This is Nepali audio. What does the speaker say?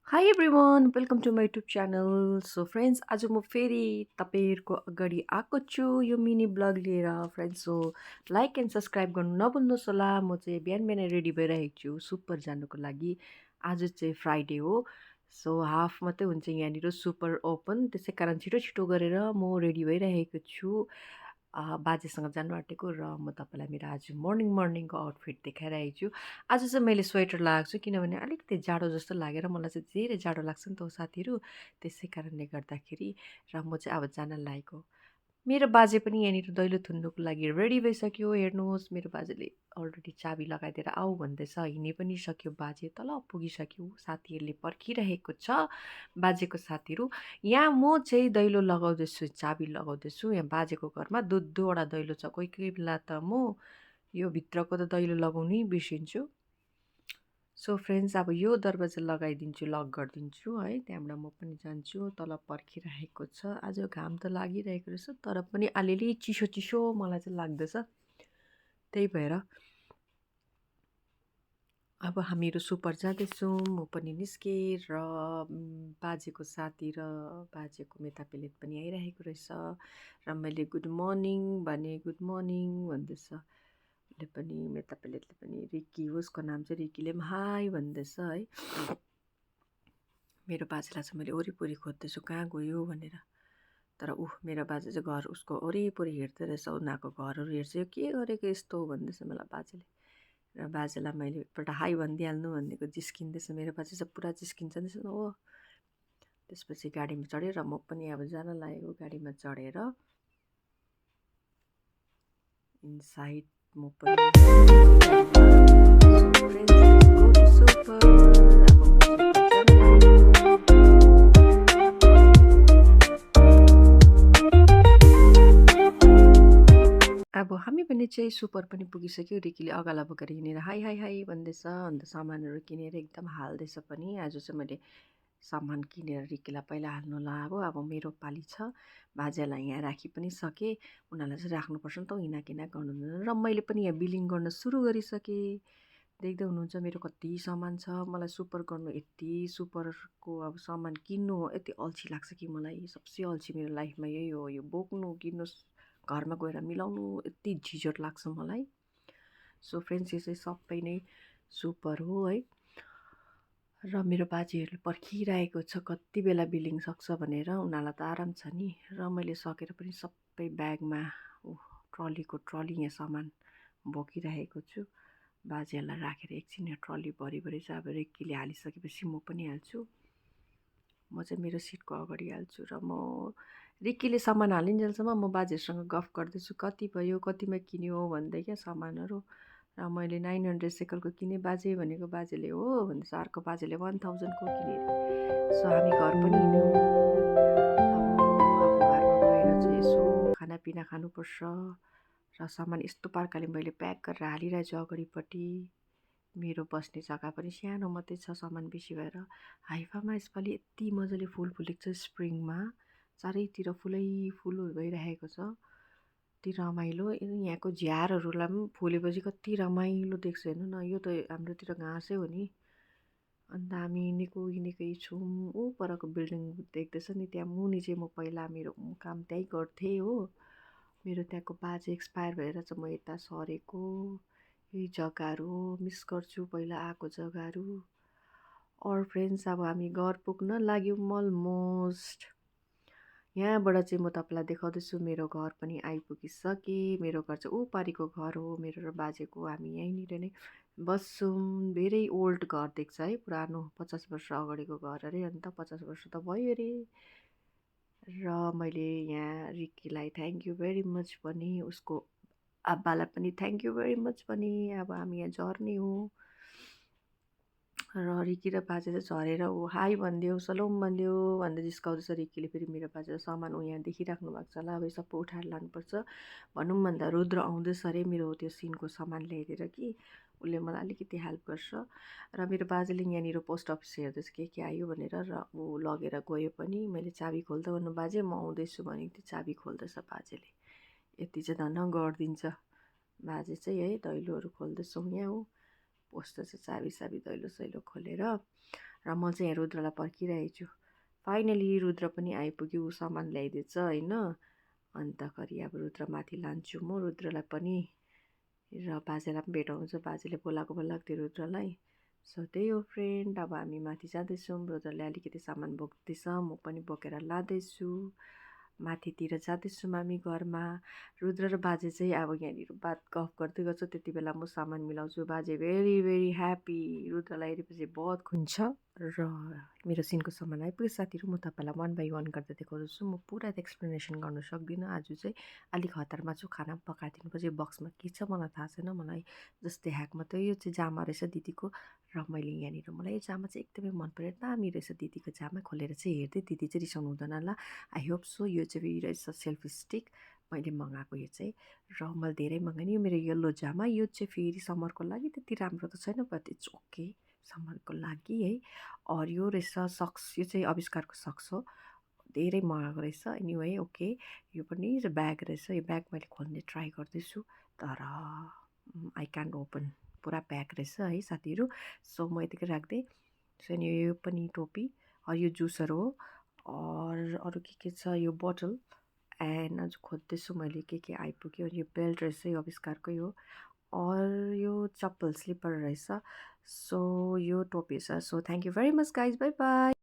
High everyone welcome to my YouTube channel. So friends, आज म फेरि तपाईँहरूको अगाडि आएको छु यो मिनी ब्लग लिएर। Friends, so like and subscribe गर्नु नभुल्नुहोस् होला। म चाहिँ बिहान बिहानै रेडी भइरहेको छु सुपर जानुको लागि। आज चाहिँ फ्राइडे हो, सो हाफ मात्रै हुन्छ यहाँनिर सुपर ओपन, त्यसै कारण छिटो छिटो गरेर म रेडी भइरहेको छु बाजेसँग जानु आँटेको। र म तपाईँलाई मेरो आज मर्निङको आउटफिट देखाइरहेको छु। आज चाहिँ मैले स्वेटर लगाएको छु किनभने अलिकति जाडो जस्तो लागेर, मलाई चाहिँ धेरै जाडो लाग्छ नि त साथीहरू, त्यसै कारणले गर्दाखेरि। र म चाहिँ अब जान लागेको। मेरो बाजे पनि यहाँनिर दैलो थुन्नुको लागि रेडी भइसक्यो। हेर्नुहोस्, मेरो बाजेले अलरेडी चाबी लगाइदिएर आऊ भन्दैछ। हिँडे पनि सक्यो बाजे, तल पुगिसक्यो। साथीहरूले पर्खिरहेको छ, बाजेको साथीहरू। यहाँ म चाहिँ दैलो लगाउँदैछु, चाबी लगाउँदैछु। यहाँ बाजेको घरमा दुईवटा दैलो छ। कोही कोही बेला त म यो भित्रको त दैलो लगाउनै बिर्सिन्छु। सो फ्रेन्ड्स, अब यो दरवाजा लगाइदिन्छु, लक गरिदिन्छु है। त्यहाँबाट म पनि जान्छु। तल पर्खिरहेको छ। आज घाम त लागिरहेको रहेछ, तर पनि अलिअलि चिसो चिसो मलाई चाहिँ लाग्दैछ। त्यही भएर अब हामीहरू सुपर जाँदैछौँ। म पनि निस्केँ र बाजेको साथी र बाजेको मेतापेलेट पनि आइरहेको रहेछ। र मैले गुड मर्निङ भने गुड मर्निङ भन्दैछ। उसले पनि, मेतापेलेटले पनि, रिक्की हो उसको नाम चाहिँ, रिक्कीले पनि हाई भन्दैछ है। मेरो बाजेलाई चाहिँ मैले वरिपरि खोज्दैछु कहाँ गयो भनेर। तर मेरो बाजे चाहिँ घर उसको वरिपरि हेर्दै रहेछ, उनीहरूको घरहरू हेर्छ। यो के गरेको यस्तो भन्दैछ मलाई बाजेले। र बाजेलाई मैले एकपल्ट हाई भनिदिइहाल्नु भनेको, जिस्किँदैछ मेरो बाजे चाहिँ, पुरा जिस्किन्छ नि हो। त्यसपछि गाडीमा चढेर म पनि अब जान लागेको। गाडीमा चढेर इनसाइड म पनि अब हामी पनि चाहिँ सुपर पनि पुगिसक्यो। रिकीले अगाला बोकेर हिँडेर हाई हाई हाई भन्दैछ। अन्त सामानहरू किनेर एकदम हाल्दैछ पनि। आज चाहिँ मैले सामान किनेर रिकीलाई पहिला हाल्नु लगाएको। अब मेरो पाली छ। बाजेलाई यहाँ राखी पनि सकेँ। उनीहरूलाई चाहिँ राख्नुपर्छ नि त, हिँडाकिना गर्नु हुँदैन। र मैले पनि यहाँ बिलिङ गर्न सुरु गरिसकेँ। देख्दै हुनुहुन्छ मेरो कति सामान छ। मलाई सुपर गर्नु, यति सुपरको अब सामान किन्नु यति अल्छी लाग्छ कि मलाई। सबसे अल्छी मेरो लाइफमा यही हो, यो बोक्नु, किन्नु, घरमा गएर मिलाउनु, यति झिझट लाग्छ मलाई। सो फ्रेन्ड्स, यो चाहिँ सबै नै सुपर हो है। र मेरो बाजेहरूले पर्खिरहेको छ कति बेला बिलिङ सक्छ भनेर। उनीहरूलाई त आराम छ नि। र मैले सकेर पनि सबै ब्यागमा ट्रली यहाँ सामान बोकिरहेको छु। बाजेहरूलाई राखेर एकछिन यहाँ ट्रली भरिभरि चाहिँ अब रिक्कीले हालिसकेपछि म पनि हाल्छु। म चाहिँ मेरो सिटको अगाडि हाल्छु। र म रिक्कीले सामान हालिन्जेलसम्म म बाजेहरूसँग गफ गर्दैछु, कति भयो, कतिमा किन्यो भन्दै क्या सामानहरू। र मैले 900 सेकलको किनेँ बाजे भनेको। बाजेले हो भन्दैछ। अर्को बाजेले 1000को किने। सो हामी घर पनि हिँड्यौँ। अब घरमा गएर चाहिँ यसो खानापिना खानुपर्छ। र सामान यस्तो प्रकारले मैले प्याक गरेर हालिरहेछु अगाडिपट्टि। मेरो बस्ने जग्गा पनि सानो मात्रै छ, सामान बेसी भएर। हाइफामा यसपालि यति मजाले फुल फुलेको छ स्प्रिङमा। चारैतिर फुलै फुल भइरहेको छ। कति रमाइलो। यहाँको झ्यारहरूलाई पनि फुलेपछि कति रमाइलो देख्छ हेर्नु न। यो त हाम्रोतिर घाँसै हो नि। अन्त हामी हिँडेकै छौँ। ऊ परको बिल्डिङ देख्दैछ नि, त्यहाँ मुनि चाहिँ म पहिला मेरो काम त्यहीँ गर्थेँ हो। मेरो त्यहाँको बाजे एक्सपायर भएर चाहिँ म यता सरेको। यही जग्गाहरू मिस गर्छु, पहिला आएको जग्गाहरू। और फ्रेन्ड्स, अब हामी घर पुग्न लाग्यौँ अलमोस्ट। यहाँबाट चाहिँ म तपाईँलाई देखाउँदैछु मेरो घर पनि आइपुगिसकेँ। मेरो घर चाहिँ पारिको घर हो मेरो र बाजेको। हामी यहीँनिर नै बस्छौँ। धेरै ओल्ड घर देख्छ है, पुरानो 50 वर्ष अगाडिको घर अरे। अन्त 50 वर्ष त भयो अरे। र मैले यहाँ रिक्कीलाई थ्याङ्क यू भेरी मच भने, उसको आब्बालाई पनि थ्याङ्क यू भेरी मच भने। अब हामी यहाँ झर्ने हो। र रिक्की र बाजे चाहिँ झरेर हाई भनिदियो, सलोम भनिदियो भन्दै जिस्काउँदैछ रिक्कीले। फेरि मेरो बाजे सामान यहाँ देखिराख्नु भएको छ होला, अब सबै उठाएर लानुपर्छ भनौँ भन्दा रुद्र आउँदैछ अरे मेरो त्यो सिनको सामान ल्याइदिएर कि उसले मलाई अलिकति हेल्प गर्छ। र मेरो बाजेले यहाँनिर पोस्ट अफिस हेर्दैछ के आयो भनेर। र ऊ लगेर गयो पनि। मैले चाबी खोल्दा भन्नु बाजे म आउँदैछु भनेको थिएँ, चाबी खोल्दैछ बाजेले। यति चाहिँ धन्न गरिदिन्छ बाजे चाहिँ है। दैलोहरू खोल्दैछौँ यहाँ हो, पोस्टो चाहिँ चाबी दैलो सैलो खोलेर। र म चाहिँ यहाँ रुद्रलाई पर्खिरहेको छु। फाइनली रुद्र पनि आइपुग्यो, ऊ सामान ल्याइदिएछ होइन। अन्तखेरि अब रुद्र माथि लान्छु म रुद्रलाई पनि, र बाजेलाई पनि भेटाउँछ, बाजेले बोलाएको थियो रुद्रलाई। सो त्यही हो फ्रेन्ड, अब हामी माथि जाँदैछौँ, रुद्रले अलिकति सामान बोक्दैछ, म पनि बोकेर लाँदैछु, माथितिर जाँदैछौँ हामी घरमा। रुद्र र बाजे चाहिँ अब यहाँनिर बात गफ गर्दै गर्छ, त्यति बेला म सामान मिलाउँछु। बाजे भेरी भेरी ह्याप्पी, रुद्रलाई हेरेपछि बहुत खुन्छ। र मेरो सिनको सामान आइपुग्यो साथीहरू, म तपाईँलाई वान बाई वान गर्दै देखाउँदैछु। म पुरा त एक्सप्लेनेसन गर्नु सक्दिनँ, आज चाहिँ अलिक हतारमा छु। खाना पकाइदिनुपर्छ, यो बक्समा के छ मलाई थाहा छैन, मलाई जस्तै ह्याक मात्रै यो चाहिँ जामा रहेछ दिदीको। र मैले यहाँनिर मलाई यो जामा चाहिँ एकदमै मन पऱ्यो, दामी रहेछ दिदीको जामा, खोलेर चाहिँ हेर्दै, दिदी चाहिँ रिसाउनु हुँदैन ल। I hope so. यो चाहिँ रहेछ सेल्फी स्टिक, मैले मगाएको यो चाहिँ, र मैले धेरै मगाएँ। यो मेरो येल्लो जामा, यो चाहिँ फेरि समरको लागि त्यति राम्रो त छैन, बट इट्स ओके समरको लागि है। अरू यो रहेछ सक्स, यो चाहिँ आविष्कारको सक्स हो, धेरै मगाएको रहेछ। एनिवे ओके, यो पनि ब्याग रहेछ, यो ब्याग मैले खोल्ने ट्राई गर्दैछु, तर आई क्यान्ट ओपन, पुरा प्याक रहेछ है साथीहरू। सो म यतिकै राख्दै। सो यो पनि टोपी, यो जुसहरू हो। अरू के छ, यो बोटल, एन्ड आज खोज्दैछु मैले के आइपुग्यो। यो बेल्ट रहेछ, यो आविष्कारकै हो। यो चप्पल स्लिपर रहेछ। सो यो टोपी छ। So thank you very much guys, by by.